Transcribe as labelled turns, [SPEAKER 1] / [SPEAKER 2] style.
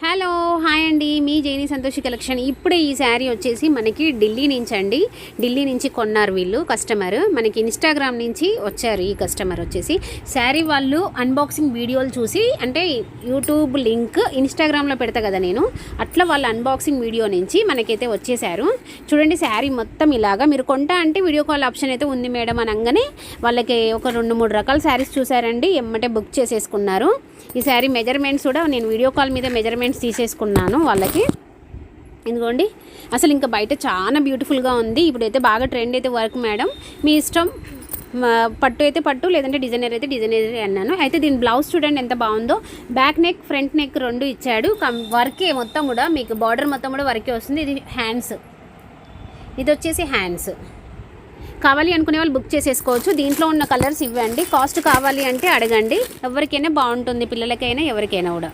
[SPEAKER 1] Hello hi అండి, మీ జైని Santoshi collection. ఇప్పుడే ఈ శారీ వచ్చేసి మనకి ఢిల్లీ నుంచి అండి. ఢిల్లీ నుంచి కొన్నారు వీళ్ళు కస్టమర్. మనకి ఇన్స్టాగ్రామ్ నుంచి వచ్చారు ఈ కస్టమర్ వచ్చేసి. శారీ వాళ్ళు అన్బాక్సింగ్ వీడియోలు చూసి, అంటే యూట్యూబ్ లింక్ ఇన్స్టాగ్రామ్లో పెడతా కదా నేను, అట్లా వాళ్ళ అన్బాక్సింగ్ వీడియో నుంచి మనకైతే వచ్చేసారు. చూడండి శారీ మొత్తం ఇలాగా. మీరు కొంటా అంటే వీడియో కాల్ ఆప్షన్ అయితే ఉంది మేడం అనగానే వాళ్ళకి ఒక 2-3 రకాల శారీస్ చూసారండి, ఎమ్మటే బుక్ చేసేసుకున్నారు. ఈ శారీ మెజర్మెంట్స్ కూడా నేను వీడియో కాల్ మీద మెజర్మెంట్స్ తీసేసుకున్నాను వాళ్ళకి. ఎందుకోండి అసలు ఇంకా బయట చాలా బ్యూటిఫుల్గా ఉంది. ఇప్పుడైతే బాగా ట్రెండ్ అయితే వర్క్ మేడం, మీ ఇష్టం. పట్టు అయితే పట్టు, లేదంటే డిజైనర్ అయితే డిజైనర్ అన్నాను. అయితే దీని బ్లౌజ్ చూడండి ఎంత బాగుందో. బ్యాక్ నెక్ ఫ్రంట్ నెక్ 2 ఇచ్చాడు. వర్కే మొత్తం కూడా మీకు బార్డర్ మొత్తం కూడా వర్కే వస్తుంది. ఇది హ్యాండ్స్, ఇది వచ్చేసి హ్యాండ్స్. కావాలి అనుకునే వాళ్ళు బుక్ చేసేసుకోవచ్చు. దీంట్లో ఉన్న కలర్స్ ఇవ్వండి. కాస్ట్ కావాలి అంటే అడగండి, ఎవరికైనా బాగుంటుంది, పిల్లలకైనా ఎవరికైనా కూడా.